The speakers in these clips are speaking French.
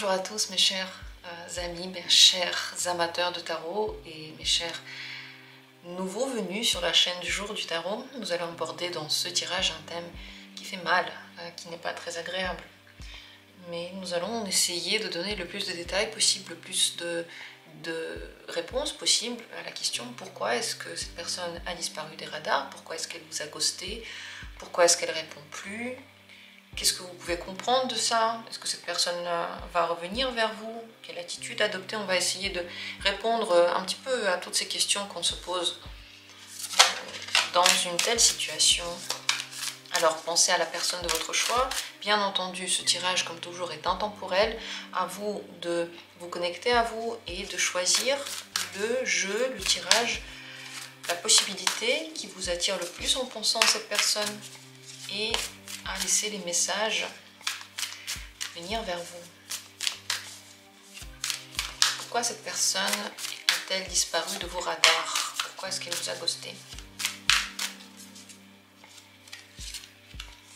Bonjour à tous mes chers amis, mes chers amateurs de tarot et mes chers nouveaux venus sur la chaîne du jour du tarot. Nous allons aborder dans ce tirage un thème qui fait mal, qui n'est pas très agréable. Mais nous allons essayer de donner le plus de détails possible, le plus de réponses possibles à la question pourquoi est-ce que cette personne a disparu des radars, pourquoi est-ce qu'elle vous a ghosté, pourquoi est-ce qu'elle répond plus. Qu'est-ce que vous pouvez comprendre de ça? Est-ce que cette personne va revenir vers vous? Quelle attitude adopter? On va essayer de répondre un petit peu à toutes ces questions qu'on se pose dans une telle situation. Alors pensez à la personne de votre choix. Bien entendu, ce tirage, comme toujours, est intemporel. À vous de vous connecter à vous et de choisir le jeu, le tirage, la possibilité qui vous attire le plus en pensant à cette personne et à laisser les messages venir vers vous. Pourquoi cette personne a-t-elle disparu de vos radars? Pourquoi est-ce qu'elle vous a ghosté?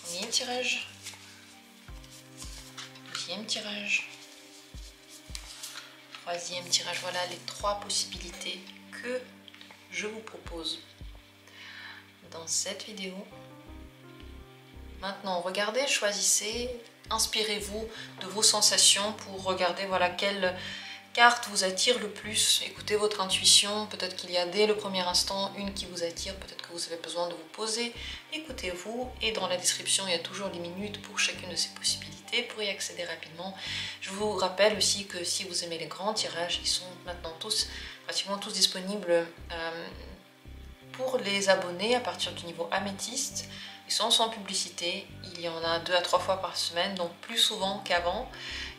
Premier tirage. Deuxième tirage. Troisième tirage. Voilà les trois possibilités que je vous propose dans cette vidéo. Maintenant, regardez, choisissez, inspirez-vous de vos sensations pour regarder voilà, quelle carte vous attire le plus. Écoutez votre intuition, peut-être qu'il y a dès le premier instant une qui vous attire, peut-être que vous avez besoin de vous poser. Écoutez-vous et dans la description, il y a toujours les minutes pour chacune de ces possibilités pour y accéder rapidement. Je vous rappelle aussi que si vous aimez les grands tirages, ils sont maintenant pratiquement tous disponibles pour les abonnés à partir du niveau améthyste. Ils sont sans publicité, il y en a 2 à 3 fois par semaine, donc plus souvent qu'avant.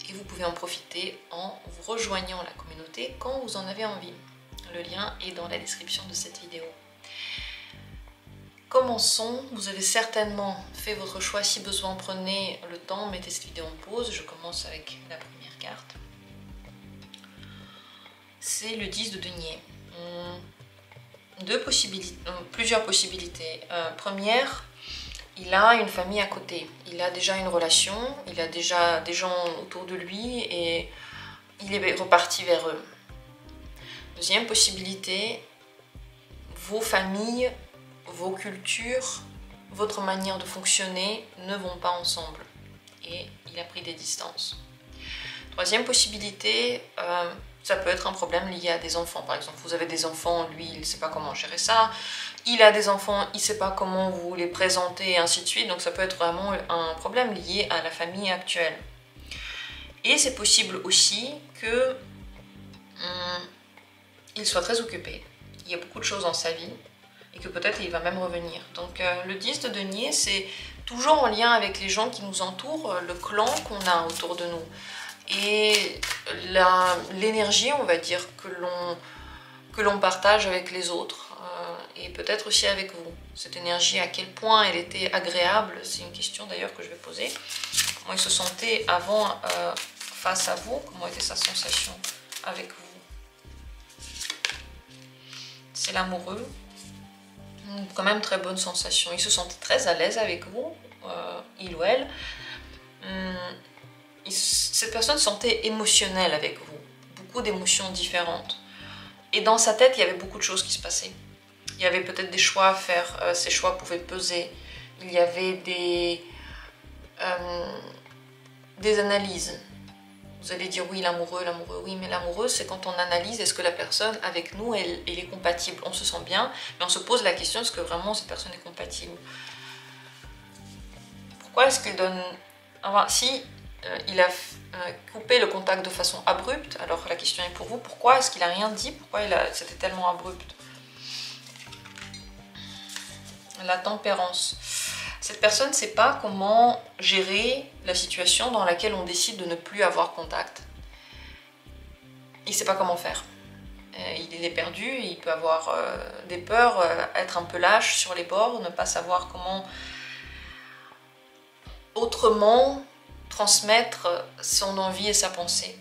Et vous pouvez en profiter en vous rejoignant la communauté quand vous en avez envie. Le lien est dans la description de cette vidéo. Commençons, vous avez certainement fait votre choix. Si besoin, prenez le temps, mettez cette vidéo en pause. Je commence avec la première carte. C'est le 10 de denier. Plusieurs possibilités. Première, il a une famille à côté, il a déjà une relation, il a déjà des gens autour de lui et il est reparti vers eux. Deuxième possibilité, vos familles, vos cultures, votre manière de fonctionner ne vont pas ensemble et il a pris des distances. Troisième possibilité, ça peut être un problème lié à des enfants. Par exemple, vous avez des enfants, lui, il ne sait pas comment gérer ça. Il a des enfants, il ne sait pas comment vous les présenter, et ainsi de suite. Donc ça peut être vraiment un problème lié à la famille actuelle. Et c'est possible aussi que il soit très occupé. Il y a beaucoup de choses dans sa vie et que peut-être il va même revenir. Donc le 10 de denier, c'est toujours en lien avec les gens qui nous entourent, le clan qu'on a autour de nous. Et l'énergie, on va dire, que l'on partage avec les autres et peut-être aussi avec vous. Cette énergie, à quel point elle était agréable, c'est une question d'ailleurs que je vais poser. Comment il se sentait avant face à vous, comment était sa sensation avec vous. C'est l'amoureux, quand même très bonne sensation. Il se sentait très à l'aise avec vous, il ou elle. Cette personne se sentait émotionnelle avec vous, beaucoup d'émotions différentes. Et dans sa tête, il y avait beaucoup de choses qui se passaient. Il y avait peut-être des choix à faire, ces choix pouvaient peser. Il y avait des analyses. Vous allez dire oui, l'amoureux, oui, mais l'amoureux, c'est quand on analyse, est-ce que la personne avec nous, elle est compatible? On se sent bien, mais on se pose la question, est-ce que vraiment cette personne est compatible? Pourquoi est-ce qu'il donne... Enfin, si il a coupé le contact de façon abrupte, alors la question est pour vous, pourquoi est-ce qu'il n'a rien dit? Pourquoi c'était tellement abrupt? La tempérance. Cette personne ne sait pas comment gérer la situation dans laquelle on décide de ne plus avoir contact. Il ne sait pas comment faire. Il est perdu, il peut avoir des peurs, être un peu lâche sur les bords, ne pas savoir comment autrement transmettre son envie et sa pensée.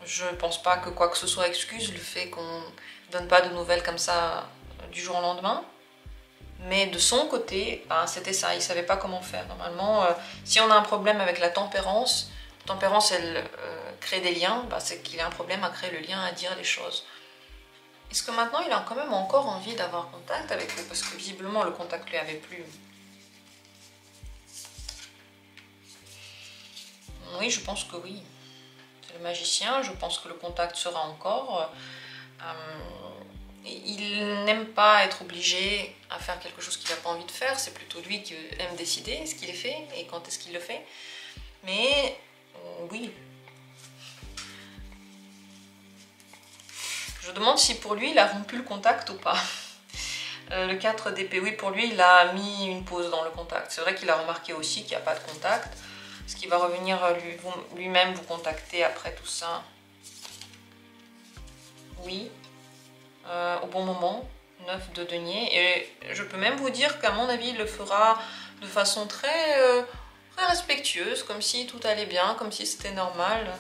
Je ne pense pas que quoi que ce soit excuse le fait qu'on ne donne pas de nouvelles comme ça du jour au lendemain. Mais de son côté, ben, c'était ça, il ne savait pas comment faire. Normalement, si on a un problème avec la tempérance tempérance, elle crée des liens, bah, c'est qu'il a un problème à créer le lien, à dire les choses. Est-ce que maintenant il a quand même encore envie d'avoir contact avec vous? Parce que visiblement le contact lui avait plu. Oui, je pense que oui. C'est le magicien, je pense que le contact sera encore. Il n'aime pas être obligé à faire quelque chose qu'il n'a pas envie de faire, c'est plutôt lui qui aime décider ce qu'il fait et quand est-ce qu'il le fait. Mais oui. Je demande si pour lui il a rompu le contact ou pas. Le 4 d'épée, oui, pour lui il a mis une pause dans le contact. C'est vrai qu'il a remarqué aussi qu'il n'y a pas de contact. Est-ce qu'il va revenir lui-même vous contacter après tout ça? Oui. Au bon moment, 9 de denier. Et je peux même vous dire qu'à mon avis, il le fera de façon très respectueuse, comme si tout allait bien, comme si c'était normal.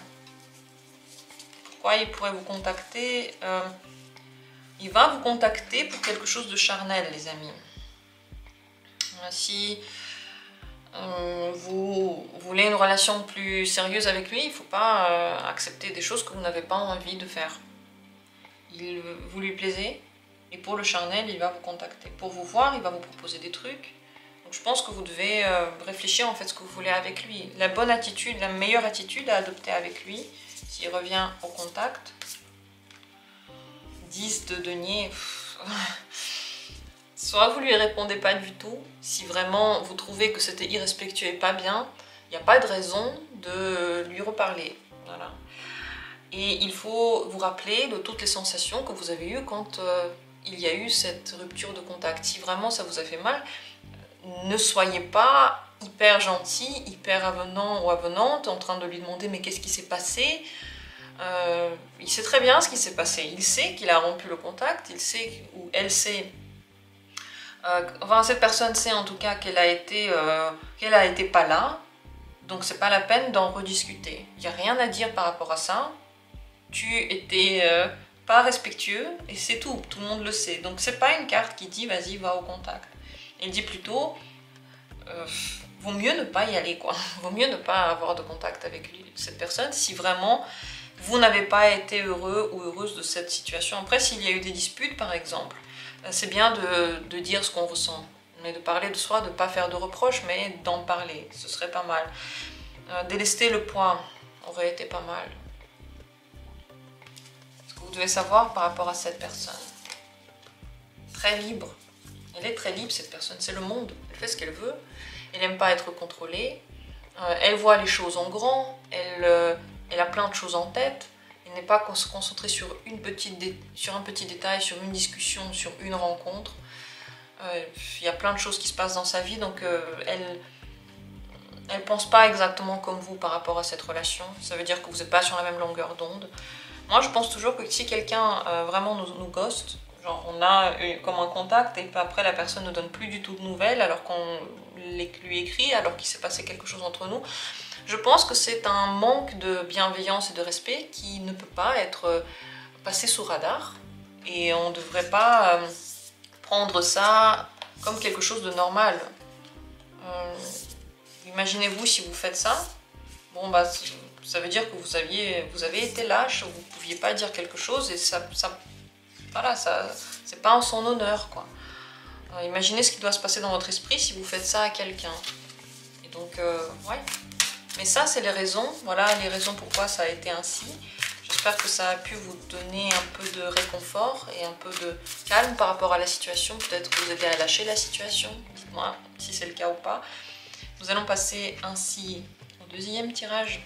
Pourquoi il pourrait vous contacter? Il va vous contacter pour quelque chose de charnel, les amis. Si vous voulez une relation plus sérieuse avec lui, il ne faut pas accepter des choses que vous n'avez pas envie de faire. Vous lui plaisez, et pour le charnel, il va vous contacter. Pour vous voir, il va vous proposer des trucs. Donc je pense que vous devez réfléchir en fait ce que vous voulez avec lui. La bonne attitude, la meilleure attitude à adopter avec lui, s'il revient au contact. 10 de denier. Soit vous lui répondez pas du tout, si vraiment vous trouvez que c'était irrespectueux et pas bien, il n'y a pas de raison de lui reparler. Voilà. Et il faut vous rappeler de toutes les sensations que vous avez eues quand il y a eu cette rupture de contact. Si vraiment ça vous a fait mal, ne soyez pas hyper gentil, hyper avenant ou avenante en train de lui demander mais qu'est-ce qui s'est passé? Il sait très bien ce qui s'est passé. Il sait qu'il a rompu le contact, il sait ou elle sait. Enfin, cette personne sait en tout cas qu'elle a été pas là, donc c'est pas la peine d'en rediscuter. Il n'y a rien à dire par rapport à ça. Tu étais pas respectueux et c'est tout, tout le monde le sait. Donc c'est pas une carte qui dit vas-y va au contact. Elle dit plutôt vaut mieux ne pas y aller quoi. Vaut mieux ne pas avoir de contact avec cette personne si vraiment vous n'avez pas été heureux ou heureuse de cette situation. Après s'il y a eu des disputes par exemple, c'est bien de dire ce qu'on ressent, mais de parler de soi, de ne pas faire de reproches, mais d'en parler, ce serait pas mal. Délester le poids aurait été pas mal. Vous devez savoir par rapport à cette personne. Très libre. Elle est très libre cette personne, c'est le monde. Elle fait ce qu'elle veut. Elle n'aime pas être contrôlée. Elle voit les choses en grand. Elle a plein de choses en tête. Elle n'est pas concentrée sur un petit détail, sur une discussion, sur une rencontre. Il y a plein de choses qui se passent dans sa vie, donc elle ne pense pas exactement comme vous par rapport à cette relation. Ça veut dire que vous n'êtes pas sur la même longueur d'onde. Moi, je pense toujours que si quelqu'un vraiment nous ghost, genre on a comme un contact et après la personne ne donne plus du tout de nouvelles alors qu'on lui écrit, alors qu'il s'est passé quelque chose entre nous, je pense que c'est un manque de bienveillance et de respect qui ne peut pas être passé sous radar et on ne devrait pas prendre ça comme quelque chose de normal. Imaginez-vous si vous faites ça, bon bah ça veut dire que vous avez été lâche, vous ne pouviez pas dire quelque chose et voilà, c'est pas en son honneur quoi. Imaginez ce qui doit se passer dans votre esprit si vous faites ça à quelqu'un. Et donc, ouais. Mais ça, c'est les raisons, voilà les raisons pourquoi ça a été ainsi. J'espère que ça a pu vous donner un peu de réconfort et un peu de calme par rapport à la situation, peut-être vous aider à lâcher la situation, dites-moi si c'est le cas ou pas. Nous allons passer ainsi au deuxième tirage.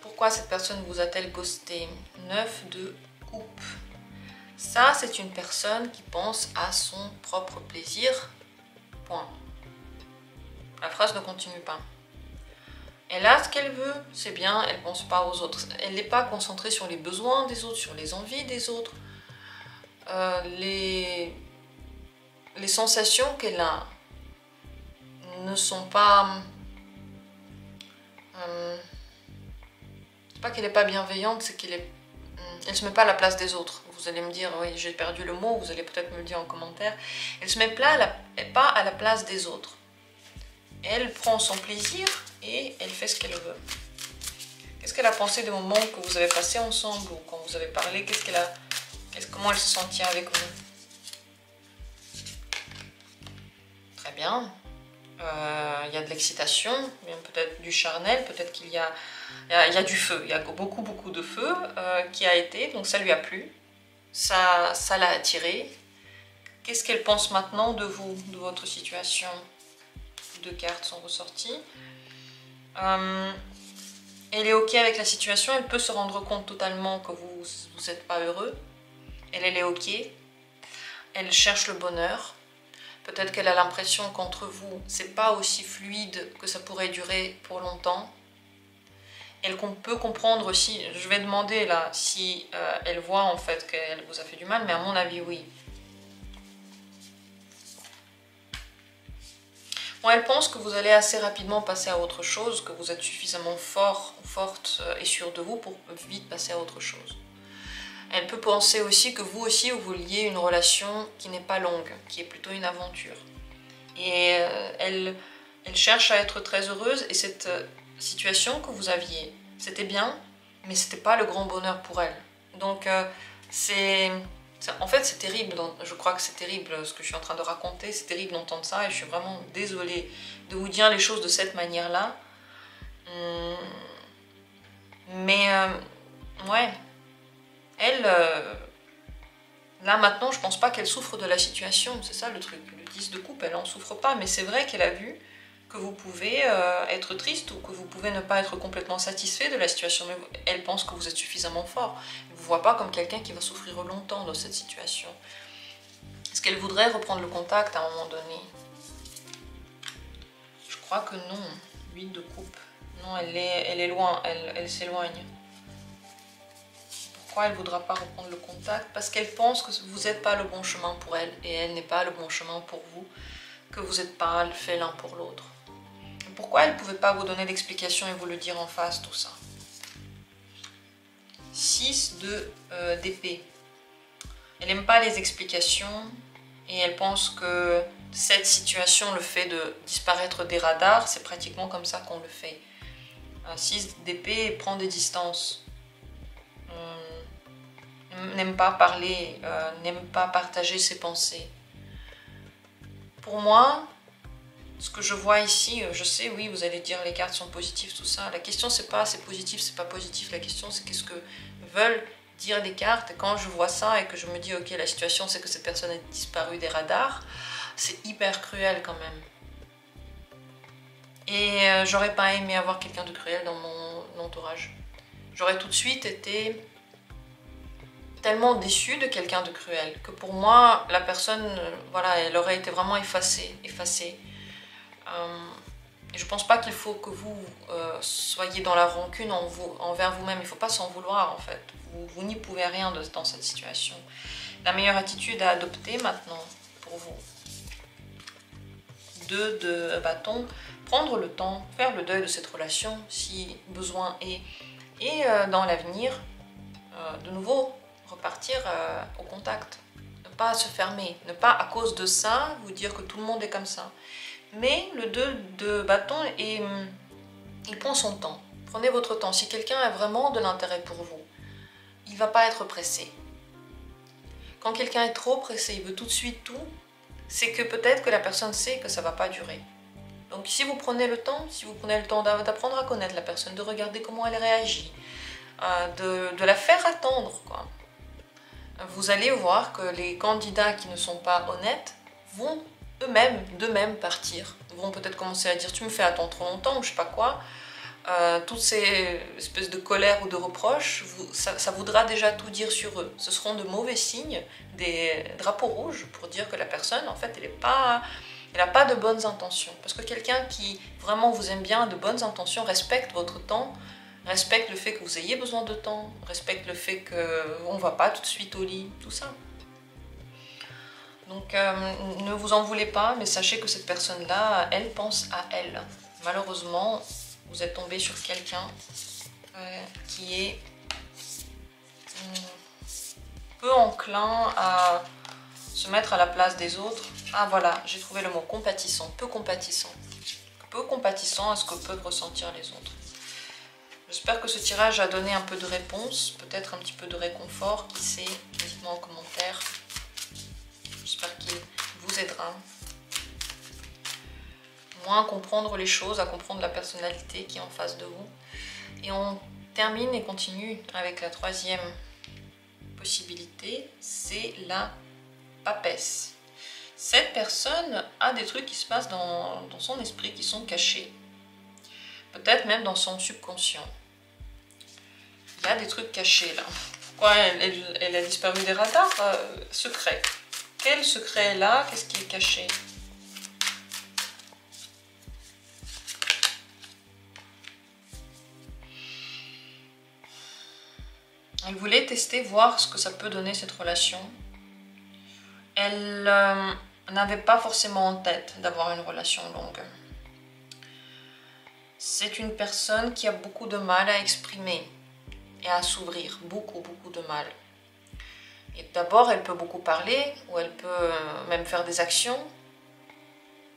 Pourquoi cette personne vous a-t-elle ghosté? 9 de coupe. Ça, c'est une personne qui pense à son propre plaisir. Point. La phrase ne continue pas. Elle a ce qu'elle veut, c'est bien, elle ne pense pas aux autres. Elle n'est pas concentrée sur les besoins des autres, sur les envies des autres. Les sensations qu'elle a ne sont pas... c'est pas qu'elle n'est pas bienveillante, c'est qu'elle ne se met pas à la place des autres. Vous allez me dire, oui, j'ai perdu le mot, vous allez peut-être me le dire en commentaire. Elle ne se met pas à la place des autres. Elle prend son plaisir et elle fait ce qu'elle veut. Qu'est-ce qu'elle a pensé des moments que vous avez passés ensemble ou quand vous avez parlé? Comment elle se sentit avec vous? Très bien. Il y a de l'excitation, peut-être du charnel, peut-être qu'il y a du feu. Il y a beaucoup de feu qui a été, donc ça lui a plu. Ça l'a attiré. Qu'est-ce qu'elle pense maintenant de vous, de votre situation? Deux cartes sont ressorties. Elle est ok avec la situation, elle peut se rendre compte totalement que vous n'êtes pas heureux. Elle est ok. Elle cherche le bonheur. Peut-être qu'elle a l'impression qu'entre vous, c'est pas aussi fluide que ça pourrait durer pour longtemps. Elle peut comprendre aussi, je vais demander là si elle voit en fait qu'elle vous a fait du mal, mais à mon avis oui. Bon, elle pense que vous allez assez rapidement passer à autre chose, que vous êtes suffisamment fort, forte et sûr de vous pour vite passer à autre chose. Elle peut penser aussi que vous aussi vous vouliez une relation qui n'est pas longue, qui est plutôt une aventure. Et elle cherche à être très heureuse et cette situation que vous aviez, c'était bien, mais c'était pas le grand bonheur pour elle. Donc en fait c'est terrible, je crois que c'est terrible ce que je suis en train de raconter, c'est terrible d'entendre ça et je suis vraiment désolée de vous dire les choses de cette manière-là. Mais ouais. Elle, là maintenant, je pense pas qu'elle souffre de la situation, c'est ça le truc. Le 10 de coupe, elle en souffre pas, mais c'est vrai qu'elle a vu que vous pouvez être triste ou que vous pouvez ne pas être complètement satisfait de la situation, mais elle pense que vous êtes suffisamment fort. Elle ne vous voit pas comme quelqu'un qui va souffrir longtemps dans cette situation. Est-ce qu'elle voudrait reprendre le contact à un moment donné? Je crois que non. 8 de coupe. Non, elle est loin, elle s'éloigne. Pourquoi elle ne voudra pas reprendre le contact? Parce qu'elle pense que vous n'êtes pas le bon chemin pour elle et elle n'est pas le bon chemin pour vous, que vous n'êtes pas fait l'un pour l'autre. Pourquoi elle ne pouvait pas vous donner d'explication et vous le dire en face, tout ça? 6 d'épée. Elle n'aime pas les explications et elle pense que cette situation, le fait de disparaître des radars, c'est pratiquement comme ça qu'on le fait. Un 6 d'épée prend des distances. N'aime pas parler, n'aime pas partager ses pensées. Pour moi, ce que je vois ici, je sais, oui, vous allez dire les cartes sont positives, tout ça. La question, c'est pas c'est positif, c'est pas positif. La question, c'est qu'est-ce que veulent dire les cartes. Et quand je vois ça et que je me dis, ok, la situation, c'est que cette personne est disparue des radars, c'est hyper cruel quand même. Et j'aurais pas aimé avoir quelqu'un de cruel dans mon entourage. J'aurais tout de suite été tellement déçue de quelqu'un de cruel que pour moi, la personne, voilà, elle aurait été vraiment effacée. Et je pense pas qu'il faut que vous soyez dans la rancune envers vous-même. Il ne faut pas s'en vouloir en fait. Vous n'y pouvez rien dans cette situation. La meilleure attitude à adopter maintenant pour vous. 2 de bâton, prendre le temps, faire le deuil de cette relation si besoin est. Et dans l'avenir, de nouveau, repartir au contact. Ne pas se fermer, ne pas à cause de ça vous dire que tout le monde est comme ça. Mais le 2 de bâton, il prend son temps. Prenez votre temps. Si quelqu'un a vraiment de l'intérêt pour vous, il ne va pas être pressé. Quand quelqu'un est trop pressé, il veut tout de suite tout, c'est que peut-être que la personne sait que ça ne va pas durer. Donc si vous prenez le temps, d'apprendre à connaître la personne, de regarder comment elle réagit, de la faire attendre, quoi. Vous allez voir que les candidats qui ne sont pas honnêtes vont d'eux-mêmes partir. Ils vont peut-être commencer à dire tu me fais attendre trop longtemps ou je sais pas quoi. Toutes ces espèces de colère ou de reproches, ça voudra déjà tout dire sur eux. Ce seront de mauvais signes, des drapeaux rouges pour dire que la personne, en fait, elle n'a pas de bonnes intentions. Parce que quelqu'un qui vraiment vous aime bien, de bonnes intentions, respecte votre temps, respecte le fait que vous ayez besoin de temps, respecte le fait qu'on ne va pas tout de suite au lit, tout ça. Donc ne vous en voulez pas, mais sachez que cette personne-là, elle pense à elle. Malheureusement, vous êtes tombé sur quelqu'un qui est peu enclin à se mettre à la place des autres. Ah voilà, j'ai trouvé le mot compatissant, peu compatissant. peu compatissant à ce que peuvent ressentir les autres. J'espère que ce tirage a donné un peu de réponse, peut-être un petit peu de réconfort, qui sait, dites-moi en commentaire. J'espère qu'il vous aidera. Moins à comprendre les choses, à comprendre la personnalité qui est en face de vous. Et on termine et continue avec la troisième possibilité, c'est la papesse. Cette personne a des trucs qui se passent dans son esprit qui sont cachés. Peut-être même dans son subconscient. Il y a des trucs cachés là. Pourquoi elle a disparu des radars? Secret. Quel secret est là? Qu'est-ce qui est caché? Elle voulait tester, voir ce que ça peut donner cette relation. Elle n'avait pas forcément en tête d'avoir une relation longue. C'est une personne qui a beaucoup de mal à exprimer et à s'ouvrir. Beaucoup de mal. Et d'abord, elle peut beaucoup parler, ou elle peut même faire des actions.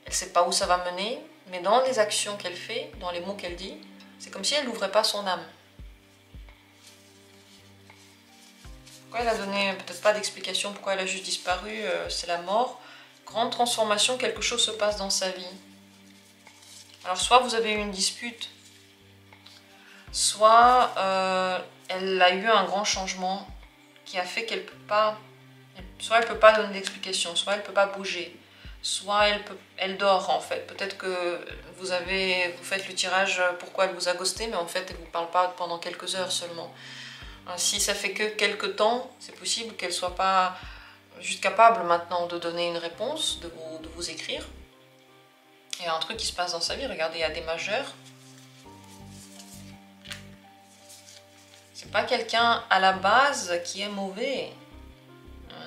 Elle ne sait pas où ça va mener, mais dans les actions qu'elle fait, dans les mots qu'elle dit, c'est comme si elle n'ouvrait pas son âme. Pourquoi elle a donné peut-être pas d'explication, pourquoi elle a juste disparu, c'est la mort. Grande transformation, quelque chose se passe dans sa vie. Alors soit vous avez eu une dispute, soit elle a eu un grand changement qui a fait qu'elle peut pas, soit elle peut pas donner d'explication, soit elle peut pas bouger, soit elle dort en fait. Peut-être que vous faites le tirage pourquoi elle vous a ghosté, mais en fait elle vous parle pas pendant quelques heures seulement. Si ça fait que quelques temps, c'est possible qu'elle soit pas juste capable maintenant de donner une réponse, de vous écrire. Il y a un truc qui se passe dans sa vie, regardez, il y a des majeurs. C'est pas quelqu'un à la base qui est mauvais.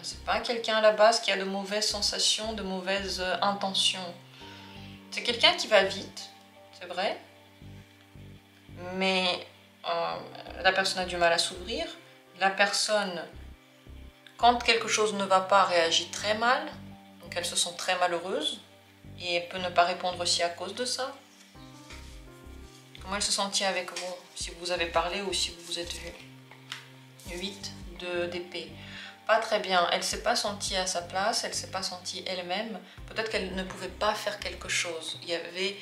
C'est pas quelqu'un à la base qui a de mauvaises sensations, de mauvaises intentions. C'est quelqu'un qui va vite, c'est vrai. Mais la personne a du mal à s'ouvrir. La personne, quand quelque chose ne va pas, réagit très mal. Donc elle se sent très malheureuse. Et elle peut ne pas répondre aussi à cause de ça. Comment elle se sentit avec vous, si vous avez parlé ou si vous vous êtes vu? 8 d'épée. Pas très bien. Elle ne s'est pas sentie à sa place, elle ne s'est pas sentie elle-même. Peut-être qu'elle ne pouvait pas faire quelque chose. Il y avait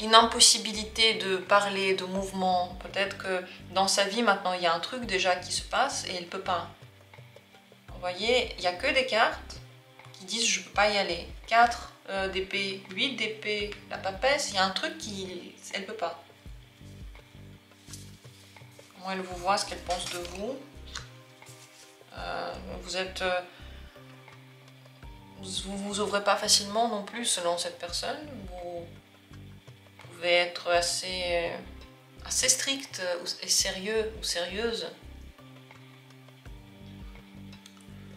une impossibilité de parler, de mouvement. Peut-être que dans sa vie, maintenant, il y a un truc déjà qui se passe et elle ne peut pas. Vous voyez, il n'y a que des cartes qui disent « je ne peux pas y aller ». 4 d'épée, 8 d'épée, la papesse, il y a un truc qui... elle ne peut pas. Comment elle vous voit, ce qu'elle pense de vous. Vous ouvrez pas facilement non plus selon cette personne. Vous pouvez être assez strict et sérieux ou sérieuse.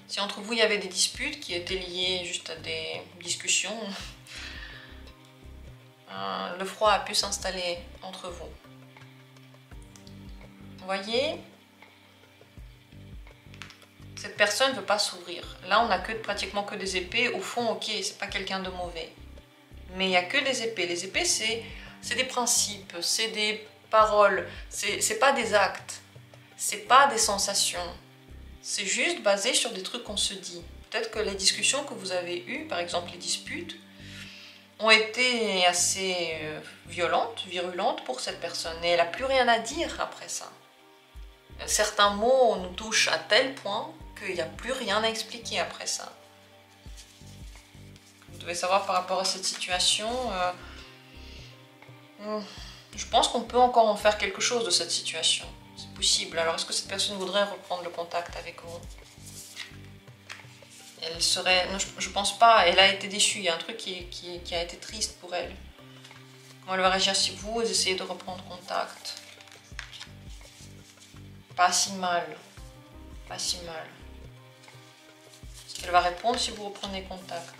Si entre vous il y avait des disputes qui étaient liées juste à des discussions, le froid a pu s'installer entre vous. Vous voyez, cette personne ne veut pas s'ouvrir. Là, on n'a pratiquement que des épées. Au fond, ok, c'est pas quelqu'un de mauvais. Mais il n'y a que des épées. Les épées, c'est des principes, c'est des paroles, c'est pas des actes, c'est pas des sensations. C'est juste basé sur des trucs qu'on se dit. Peut-être que les discussions que vous avez eues, par exemple les disputes, ont été assez violentes, virulentes pour cette personne. Et elle n'a plus rien à dire après ça. Certains mots nous touchent à tel point qu'il n'y a plus rien à expliquer après ça. Vous devez savoir par rapport à cette situation, je pense qu'on peut encore en faire quelque chose de cette situation. C'est possible. Alors, est-ce que cette personne voudrait reprendre le contact avec vous? Elle serait... Non, je pense pas. Elle a été déçue. Il y a un truc qui a été triste pour elle. Comment elle va réagir si vous essayez de reprendre contact? Pas si mal. Pas si mal. Est-ce qu'elle va répondre si vous reprenez contact?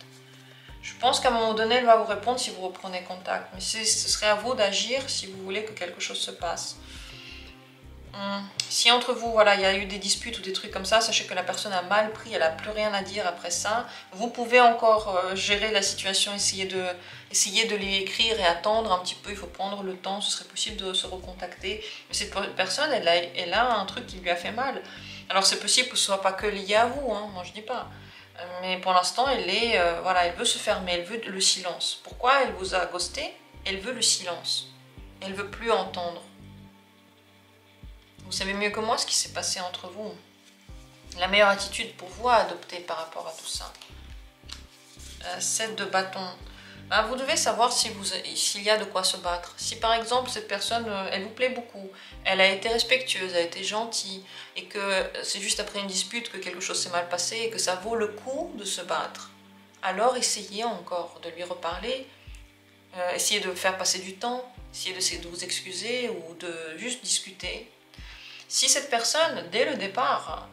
Je pense qu'à un moment donné, elle va vous répondre si vous reprenez contact. Mais ce serait à vous d'agir si vous voulez que quelque chose se passe. Si entre vous, voilà, il y a eu des disputes ou des trucs comme ça, sachez que la personne a mal pris, elle n'a plus rien à dire après ça. Vous pouvez encore gérer la situation, essayer de lui écrire et attendre un petit peu, il faut prendre le temps, ce serait possible de se recontacter. Mais cette personne, elle a un truc qui lui a fait mal. Alors c'est possible que ce ne soit pas que lié à vous, hein, moi je dis pas. Mais pour l'instant, voilà, elle veut se fermer, elle veut le silence. Pourquoi elle vous a ghosté? Elle veut le silence. Elle veut plus entendre. Vous savez mieux que moi ce qui s'est passé entre vous. La meilleure attitude pour vous à adopter par rapport à tout ça. 7 de bâton. Ben, vous devez savoir s'il y a de quoi se battre. Si par exemple cette personne, elle vous plaît beaucoup, elle a été respectueuse, elle a été gentille, et que c'est juste après une dispute que quelque chose s'est mal passé et que ça vaut le coup de se battre, alors essayez encore de lui reparler, essayez de faire passer du temps, essayez de vous excuser ou de juste discuter. Si cette personne, dès le départ,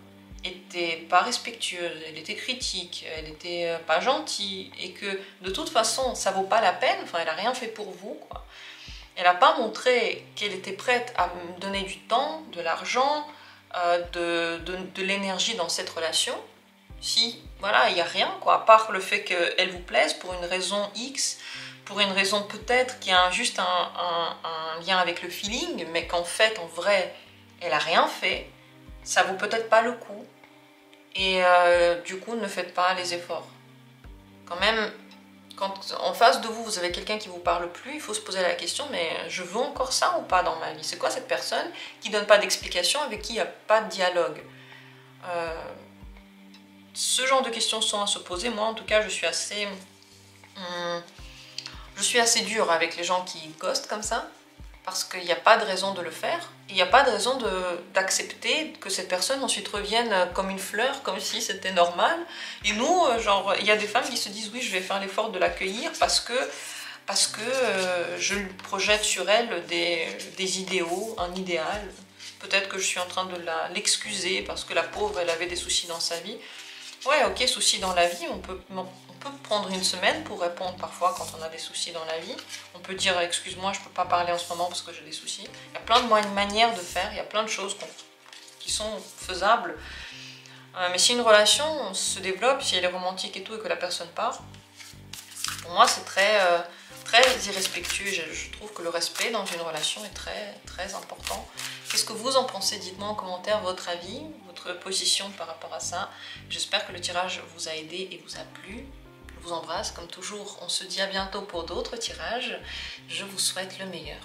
était pas respectueuse, elle était critique, elle était pas gentille, et que de toute façon ça vaut pas la peine, enfin elle a rien fait pour vous, quoi. Elle n'a pas montré qu'elle était prête à me donner du temps, de l'argent, de l'énergie dans cette relation. Si, voilà, il n'y a rien, quoi, à part le fait qu'elle vous plaise pour une raison X, pour une raison peut-être qui a juste un lien avec le feeling, mais qu'en fait, en vrai, elle n'a rien fait, ça vaut peut-être pas le coup. Et du coup, ne faites pas les efforts. Quand même, quand en face de vous, vous avez quelqu'un qui vous parle plus, il faut se poser la question, mais je veux encore ça ou pas dans ma vie? C'est quoi cette personne qui donne pas d'explication, avec qui il n'y a pas de dialogue? Ce genre de questions sont à se poser. Moi, en tout cas, je suis assez dure avec les gens qui ghostent comme ça, parce qu'il n'y a pas de raison de le faire. Il n'y a pas de raison d'accepter que cette personne ensuite revienne comme une fleur, comme si c'était normal. Et nous, genre, il y a des femmes qui se disent oui, je vais faire l'effort de l'accueillir parce que je projette sur elle des idéaux, un idéal. Peut-être que je suis en train de l'excuser parce que la pauvre, elle avait des soucis dans sa vie. Ouais, ok, soucis dans la vie, on peut prendre une semaine pour répondre parfois quand on a des soucis dans la vie. On peut dire excuse-moi, je ne peux pas parler en ce moment parce que j'ai des soucis. Il y a plein de manières de faire, il y a plein de choses qui sont faisables. Mais si une relation se développe, si elle est romantique et tout et que la personne part, pour moi c'est très irrespectueux. Je trouve que le respect dans une relation est très important. Qu'est-ce que vous en pensez? Dites-moi en commentaire votre avis, votre position par rapport à ça. J'espère que le tirage vous a aidé et vous a plu. Je vous embrasse, comme toujours, on se dit à bientôt pour d'autres tirages. Je vous souhaite le meilleur.